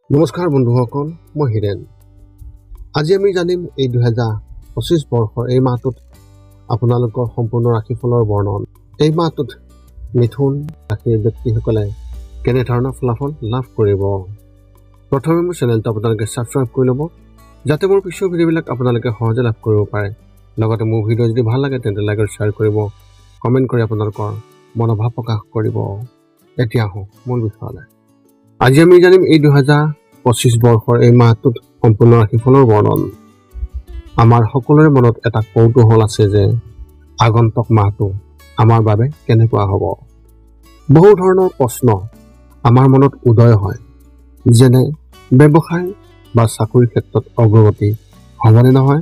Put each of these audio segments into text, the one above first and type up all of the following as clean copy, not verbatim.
নমস্কাৰ বন্ধুসকল, মই হিৰেন। আজি আমি জানিম এই 2025 বৰ্ষৰ এই মাহটোত আপোনালোকৰ সম্পূৰ্ণ ৰাশিফলৰ বৰ্ণন। এই মাহটোত মিথুন ৰাশিৰ ব্যক্তিসকলে কেনেধৰণৰ ফলাফল লাভ কৰিব। প্ৰথমে মোৰ চেনেলটো আপোনালোকে ছাবস্ক্ৰাইব কৰি ল'ব, যাতে মোৰ পিছৰ ভিডিঅ'বিলাক আপোনালোকে সহজে লাভ কৰিব পাৰে। লগতে মোৰ ভিডিঅ' যদি ভাল লাগে তেন্তে লাইক আৰু শ্বেয়াৰ কৰিব, কমেণ্ট কৰি আপোনালোকৰ মনোভাৱ প্ৰকাশ কৰিব। এতিয়া আহোঁ মূল বিষয়লৈ। আজি আমি জানিম এই 2025 বৰ্ষৰ এই মাহটোত সম্পূৰ্ণ ৰাশিফলৰ বৰ্ণন। আমাৰ সকলোৰে মনত এটা কৌতূহল আছে যে আগন্তুক মাহটো আমাৰ বাবে কেনেকুৱা হ'ব। বহু ধৰণৰ প্ৰশ্ন আমাৰ মনত উদয় হয়, যেনে ব্যৱসায় বা চাকৰিৰ ক্ষেত্ৰত অগ্ৰগতি হ'বনে নহয়,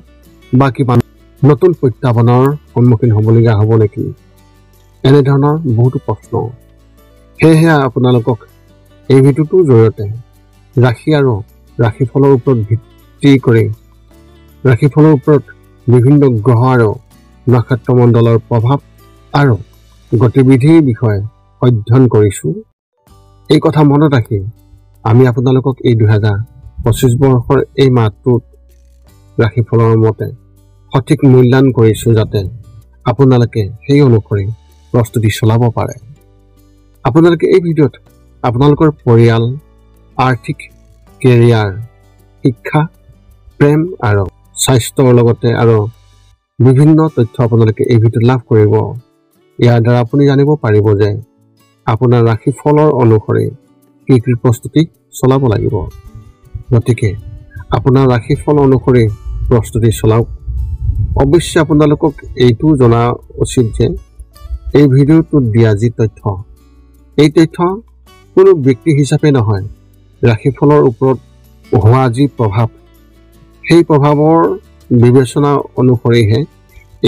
বা কিবা নতুন প্ৰত্যাহ্বানৰ সন্মুখীন হ'বলগীয়া হ'ব নেকি, এনেধৰণৰ বহুতো প্ৰশ্ন। সেয়েহে আপোনালোকক এই ভিডিঅ'টোৰ জৰিয়তে ৰাশি আৰু ৰাশিফলৰ ওপৰত ভিত্তি কৰি ৰাশিফলৰ ওপৰত বিভিন্ন গ্ৰহ আৰু নক্ষত্ৰমণ্ডলৰ প্ৰভাৱ আৰু গতিবিধিৰ বিষয়ে অধ্যয়ন কৰিছোঁ। এই কথা মনত ৰাখি আমি আপোনালোকক এই 2025 বৰ্ষৰ এই মাহটোত ৰাশিফলৰ মতে সঠিক মূল্যায়ন কৰিছোঁ, যাতে আপোনালোকে সেই অনুসৰি প্ৰস্তুতি চলাব পাৰে। আপোনালোকে এই ভিডিঅ'ত আপোনালোকৰ পৰিয়াল, আৰ্থিক, কেৰিয়াৰ, শিক্ষা, প্ৰেম আৰু স্বাস্থ্যৰ লগতে আৰু বিভিন্ন তথ্য আপোনালোকে এই ভিডিঅ'ত লাভ কৰিব। ইয়াৰ দ্বাৰা আপুনি জানিব পাৰিব যে আপোনাৰ ৰাশিফলৰ অনুসৰি কি কি প্ৰস্তুতি চলাব লাগিব। গতিকে আপোনাৰ ৰাশিফল অনুসৰি প্ৰস্তুতি চলাওক। অৱশ্যে আপোনালোকক এইটো জনা উচিত যে এই ভিডিঅ'টোত দিয়া যি তথ্য, এই তথ্য কোনো ব্যক্তি হিচাপে নহয়, ৰাশিফলৰ ওপৰত হোৱা যি প্ৰভাৱ, সেই প্ৰভাৱৰ বিবেচনা অনুসৰিহে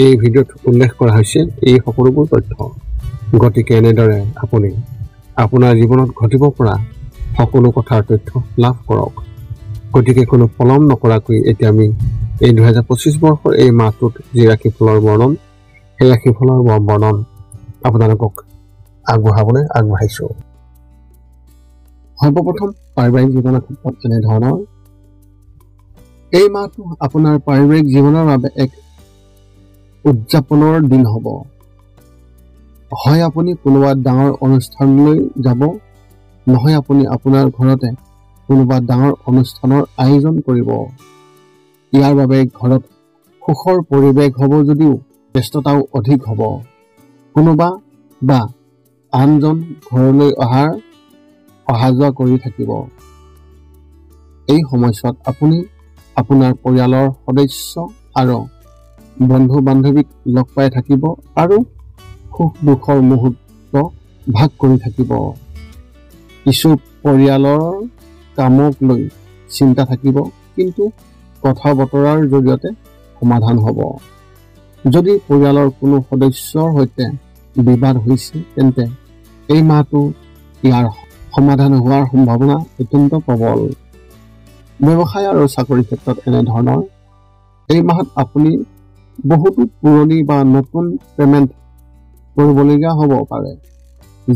এই ভিডিঅ'ত উল্লেখ কৰা হৈছে এই সকলোবোৰ তথ্য। গতিকে এনেদৰে আপুনি আপোনাৰ জীৱনত ঘটিব পৰা সকলো কথাৰ তথ্য লাভ কৰক। গতিকে কোনো পলম নকৰাকৈ এতিয়া আমি এই 2025 বৰ্ষৰ এই মাহটোত যি ৰাশিফলৰ বৰ্ণন, সেই ৰাশিফলৰ বৰ্ণন আপোনালোকক আগবঢ়াবলৈ আগবাঢ়িছোঁ। সৰ্বপ্ৰথম পাৰিবাৰিক জীৱনৰ ক্ষেত্ৰত এনেধৰণৰ। এই মাহটো আপোনাৰ পাৰিবাৰিক জীৱনৰ বাবে এক উদযাপনৰ দিন হ'ব। হয় আপুনি কোনোবা ডাঙৰ অনুষ্ঠানলৈ যাব, নহয় আপুনি আপোনাৰ ঘৰতে কোনোবা ডাঙৰ অনুষ্ঠানৰ আয়োজন কৰিব। ইয়াৰ বাবে ঘৰত সুখৰ পৰিৱেশ হ'ব যদিও ব্যস্ততাও অধিক হ'ব। কোনোবা বা আনজন ঘৰলৈ অহা যোৱা কৰি থাকিব। এই সময়ছোৱাত আপুনি আপোনাৰ পৰিয়ালৰ সদস্য আৰু বন্ধু বান্ধৱীক লগ পাই থাকিব আৰু সুখ দুখৰ মুহূৰ্ত ভাগ কৰি থাকিব। কিছু পৰিয়ালৰ কামক লৈ চিন্তা থাকিব, কিন্তু কথা বতৰাৰ জৰিয়তে সমাধান হ'ব। যদি পৰিয়ালৰ কোনো সদস্যৰ সৈতে বিবাদ হৈছে, তেন্তে এই মাহটো ইয়াৰ সমাধান হোৱাৰ সম্ভাৱনা অত্যন্ত প্ৰবল। ব্যৱসায় আৰু চাকৰিৰ ক্ষেত্ৰত এনেধৰণৰ। এই মাহত আপুনি বহুতো পুৰণি বা নতুন পেমেণ্ট কৰিবলগীয়া হ'ব পাৰে,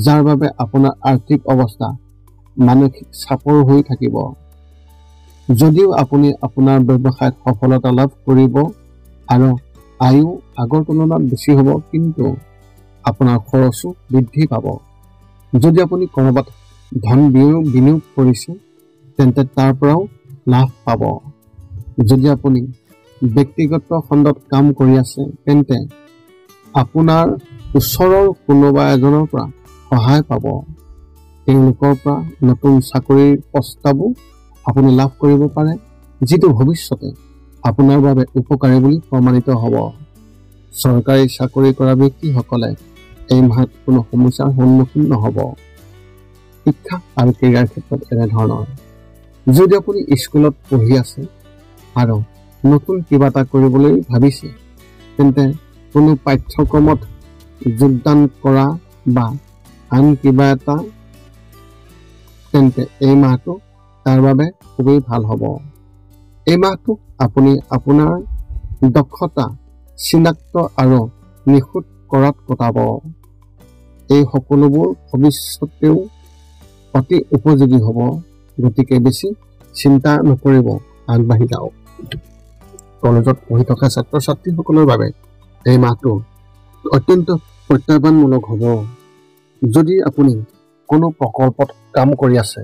যাৰ বাবে আপোনাৰ আৰ্থিক অৱস্থা মানসিক চাপৰ হৈ থাকিব। যদিও আপুনি আপোনাৰ ব্যৱসায়ত সফলতা লাভ কৰিব আৰু আয়ো আগৰ তুলনাত বেছি হ'ব, কিন্তু আপোনাৰ খৰচো বৃদ্ধি পাব। যদি আপুনি ক'ৰবাত ধন বিনিয়োগ কৰিছে, তেন্তে তাৰ পৰাও লাভ পাব। যদি আপুনি ব্যক্তিগত খণ্ডত কাম কৰি আছে, তেন্তে আপোনাৰ ওচৰৰ কোনোবা এজনৰ পৰা সহায় পাব। তেওঁলোকৰ পৰা নতুন চাকৰিৰ প্ৰস্তাৱো আপুনি লাভ কৰিব পাৰে, যিটো ভৱিষ্যতে আপোনাৰ বাবে উপকাৰী বুলি প্ৰমাণিত হ'ব। চৰকাৰী চাকৰি কৰা ব্যক্তিসকলে এই মাহত কোনো সমস্যাৰ সন্মুখীন নহ'ব। শিক্ষা আৰু কেৰিয়াৰ ক্ষেত্ৰত এনেধৰণৰ। যদি আপুনি স্কুলত পঢ়ি আছে আৰু নতুন কিবা এটা কৰিবলৈ ভাবিছে, তেন্তে কোনো পাঠ্যক্ৰমত যোগদান কৰা বা আন কিবা এটা, তেন্তে এই মাহটো তাৰ বাবে খুবেই ভাল হ'ব। এই মাহটো আপুনি আপোনাৰ দক্ষতা চিনাক্ত আৰু নিখুঁত কৰাত কটাব। এই সকলোবোৰ ভৱিষ্যতেও অতি উপযোগী হ'ব। গতিকে বেছি চিন্তা নকৰিব, আগবাঢ়ি যাওক। কলেজত পঢ়ি থকা ছাত্ৰ ছাত্ৰীসকলৰ বাবে এই মাহটো অত্যন্ত প্ৰত্যাহ্বানমূলক হ'ব। যদি আপুনি কোনো প্ৰকল্পত কাম কৰি আছে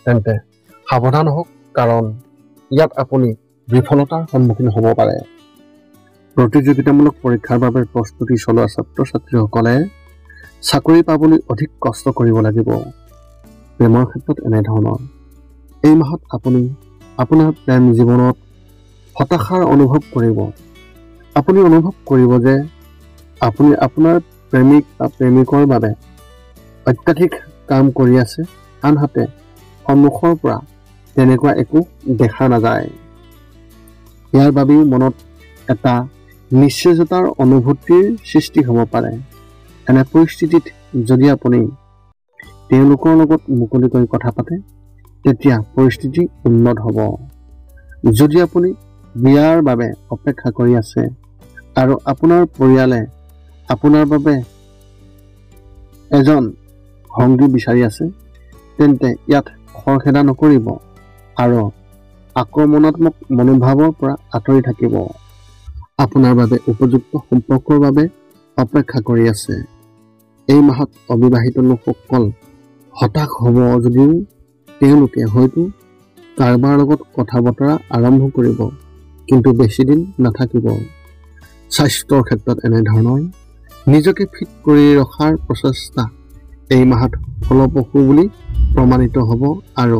তেন্তে সাৱধান হওক, কাৰণ ইয়াত আপুনি বিফলতাৰ সন্মুখীন হ'ব পাৰে। প্ৰতিযোগিতামূলক পৰীক্ষাৰ বাবে প্ৰস্তুতি চলোৱা ছাত্ৰ ছাত্ৰীসকলে চাকৰি পাবলৈ অধিক কষ্ট কৰিব লাগিব। প্ৰেমৰ ক্ষেত্ৰত এনেধৰণৰ এই মাহত আপুনি আপোনাৰ প্ৰেম জীৱনত হতাশাৰ অনুভৱ কৰিব। আপুনি অনুভৱ কৰিব যে আপুনি আপোনাৰ প্ৰেমিক বা প্ৰেমিকৰ বাবে অত্যাধিক কাম কৰি আছে, আনহাতে সন্মুখৰ পৰা তেনেকুৱা একো দেখা নাযায়। ইয়াৰ বাবেও মনত এটা নিশ্চয়তাৰ অনুভূতিৰ সৃষ্টি হ'ব পাৰে। এনে পৰিস্থিতিত যদি আপুনি তেওঁলোকৰ লগত মুকলিকৈ কথা পাতে তেতিয়া পৰিস্থিতি উন্নত হ'ব। যদি আপুনি বিয়াৰ বাবে অপেক্ষা কৰি আছে আৰু আপোনাৰ পৰিয়ালে আপোনাৰ বাবে এজন সংগী বিচাৰি আছে তেন্তে ইয়াত খৰখেদা নকৰিব আৰু আক্ৰমণাত্মক মনোভাৱৰ পৰা আঁতৰি থাকিব। আপোনাৰ বাবে উপযুক্ত সম্পৰ্কৰ বাবে অপেক্ষা কৰি আছে। এই মাহত অবিবাহিত লোকসকল হতাশ হ'ব যদিও তেওঁলোকে হয়তো কাৰোবাৰ লগত কথা বতৰা আৰম্ভ কৰিব, কিন্তু বেছিদিন নাথাকিব। স্বাস্থ্যৰ ক্ষেত্ৰত এনেধৰণৰ নিজকে ফিট কৰি ৰখাৰ প্ৰচেষ্টা এই মাহত ফলপ্ৰসূ বুলি প্ৰমাণিত হ'ব আৰু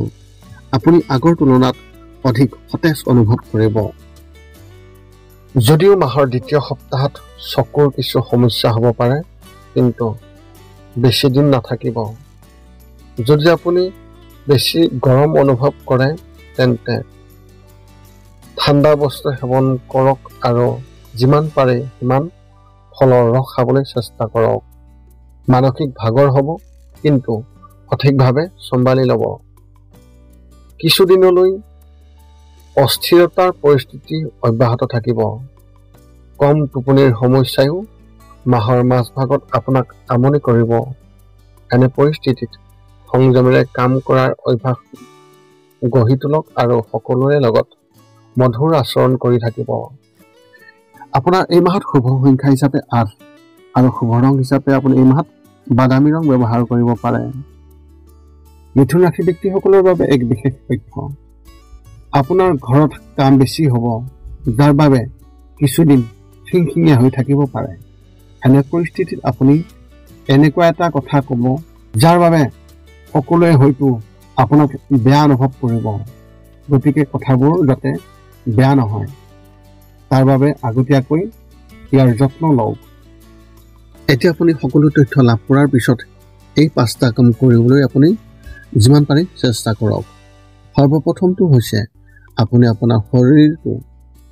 আপুনি আগৰ তুলনাত অধিক সতেজ অনুভৱ কৰিব। যদিও মাহৰ দ্বিতীয় সপ্তাহত চকুৰ কিছু সমস্যা হ'ব পাৰে, কিন্তু বেছি দিন নাথাকিব। যদি আপুনি বেছি গৰম অনুভৱ কৰে তেন্তে ঠাণ্ডা বস্তু সেৱন কৰক আৰু যিমান পাৰে সিমান ফলৰ ৰস খাবলৈ চেষ্টা কৰক। মানসিক ভাগৰ হ'ব, কিন্তু সঠিকভাৱে চম্ভালি ল'ব। কিছুদিনলৈ অস্থিৰতাৰ পৰিস্থিতি অব্যাহত থাকিব। কম টোপনিৰ সমস্যায়ো মাহৰ মাজভাগত আপোনাক আমনি কৰিব। এনে পৰিস্থিতিত সংযমেৰে কাম কৰাৰ অভ্যাস গঢ়ি তোলক আৰু সকলোৰে লগত মধুৰ আচৰণ কৰি থাকিব। আপোনাৰ এই মাহত শুভ সংখ্যা হিচাপে 8 আৰু শুভ ৰং হিচাপে আপুনি এই মাহত বাদামী ৰং ব্যৱহাৰ কৰিব পাৰে। মিথুন ৰাশি ব্যক্তিসকলৰ বাবে এক বিশেষ তথ্য। আপোনাৰ ঘৰত কাম বেছি হ'ব, যাৰ বাবে কিছুদিন খিংখিঙীয়া হৈ থাকিব পাৰে। এনে পৰিস্থিতিত আপুনি এনেকুৱা এটা কথা ক'ব যাৰ বাবে সকলোৱে হয়তো আপোনাক বেয়া অনুভৱ কৰিব। গতিকে কথাবোৰ যাতে বেয়া নহয় তাৰ বাবে আগতীয়াকৈ ইয়াৰ যত্ন লওক। এতিয়া আপুনি সকলো তথ্য লাভ কৰাৰ পিছত এই 5টা কাম কৰিবলৈ আপুনি যিমান পাৰে চেষ্টা কৰক। সৰ্বপ্ৰথমটো হৈছে আপুনি আপোনাৰ শৰীৰটো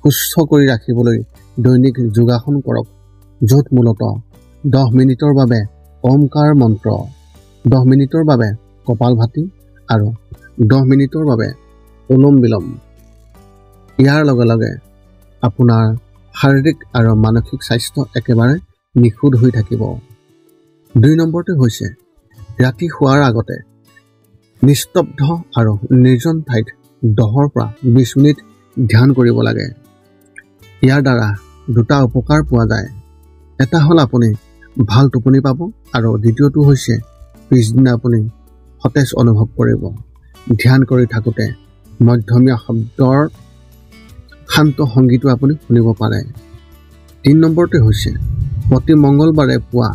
সুস্থ কৰি ৰাখিবলৈ দৈনিক যোগাসন কৰক, য'ত মূলতঃ 10 মিনিটৰ বাবে ওমকাৰ মন্ত্ৰ, 10 মিনিটৰ বাবে কপালভাতি আৰু 10 মিনিটৰ বাবে অনুলোম বিলোম। ইয়াৰ লগে লগে আপোনাৰ শাৰীৰিক আৰু মানসিক স্বাস্থ্য একেবাৰে নিখুঁত হৈ থাকিব। 2 নম্বৰটো হৈছে ৰাতি শোৱাৰ আগতে নিস্তব্ধ আৰু নিৰ্জন ঠাইত 10 পৰা 20 মিনিট ধ্যান কৰিব লাগে। ইয়াৰ দ্বাৰা 2টা উপকাৰ পোৱা যায়। এটা হ'ল আপুনি ভাল টোপনি পাব আৰু দ্বিতীয়টো হৈছে পিছদিনা আপুনি সতেজ অনুভৱ কৰিব। ধ্যান কৰি থাকোঁতে মধ্যমীয়া শব্দৰ শান্ত সংগীতো আপুনি শুনিব পাৰে। 3 নম্বৰটো হৈছে প্ৰতি মংগলবাৰে পুৱা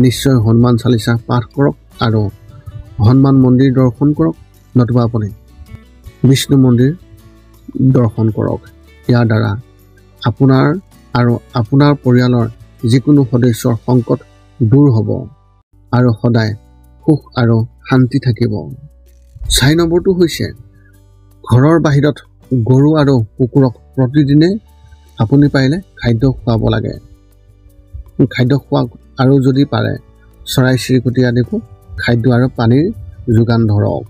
নিশ্চয় হনুমান চালিচা পাঠ কৰক আৰু হনুমান মন্দিৰ দৰ্শন কৰক, নতুবা আপুনি বিষ্ণু মন্দিৰ দৰ্শন কৰক। ইয়াৰ দ্বাৰা আপোনাৰ আৰু আপোনাৰ পৰিয়ালৰ যিকোনো সদস্যৰ সংকট দূৰ হ'ব আৰু সদায় সুখ আৰু শান্তি থাকিব। 4 নম্বৰটো হৈছে ঘৰৰ বাহিৰত গৰু আৰু কুকুৰক প্ৰতিদিনে আপুনি পাৰিলে খাদ্য খুৱাব লাগে। খাদ্য খোৱা আৰু যদি পাৰে চৰাই চিৰিকটি আদিকো খাদ্য আৰু পানীৰ যোগান ধৰক।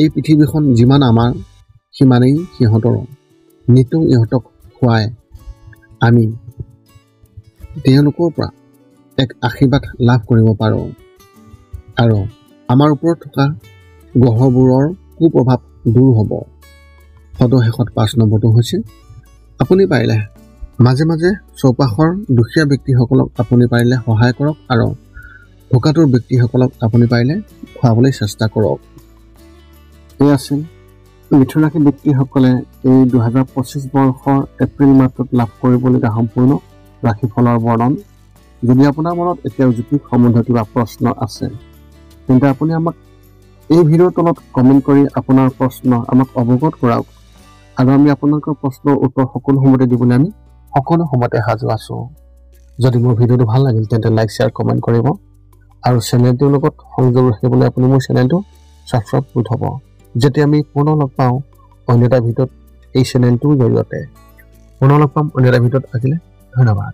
এই পৃথিৱীখন যিমান আমাৰ সিমানেই সিহঁতৰো। নিতৌ ইহঁতক খুৱাই আমি তেওঁলোকৰ পৰা এক আশীৰ্বাদ লাভ কৰিব পাৰোঁ আৰু আমাৰ ওপৰত থকা গ্ৰহবোৰৰ কুপ্ৰভাৱ দূৰ হ'ব। সদশেষত 5 নম্বৰটো হৈছে আপুনি পাৰিলে মাজে মাজে চৌপাশৰ দুখীয়া ব্যক্তিসকলক আপুনি পাৰিলে সহায় কৰক আৰু ভোকাতুৰ ব্যক্তিসকলক আপুনি পাৰিলে খুৱাবলৈ চেষ্টা কৰক। এই আছিল মিথুন ৰাশি ব্যক্তিসকলে এই 2025 বৰ্ষৰ এপ্ৰিল মাহটোত লাভ কৰিবলগীয়া সম্পূৰ্ণ ৰাশিফলৰ বৰ্ণন। যদি আপোনাৰ মনত এতিয়াও জ্যোতিষ সম্বন্ধীয় কিবা প্ৰশ্ন আছে তেন্তে আপুনি আমাক এই ভিডিঅ'ৰ তলত কমেণ্ট কৰি আপোনাৰ প্ৰশ্ন আমাক অৱগত কৰাওক আৰু আমি আপোনালোকৰ প্ৰশ্নৰ উত্তৰ সকলো সময়তে দিবলৈ আমি সকলো সময়তে সাজু আছোঁ। যদি মোৰ ভিডিঅ'টো ভাল লাগিল তেন্তে লাইক শ্বেয়াৰ কমেণ্ট কৰিব আৰু চেনেলটোৰ লগত সংযোগ ৰাখিবলৈ আপুনি মোৰ চেনেলটো ছাবস্ক্ৰাইব কৰি থ'ব। যেতিয়া আমি পুনৰ লগ পাওঁ অন্য এটা ভিডিঅ'ত এই চেনেলটোৰ জৰিয়তে পুনৰ লগ পাম অন্য এটা ভিডিঅ'ত। আজিলৈ ধন্যবাদ।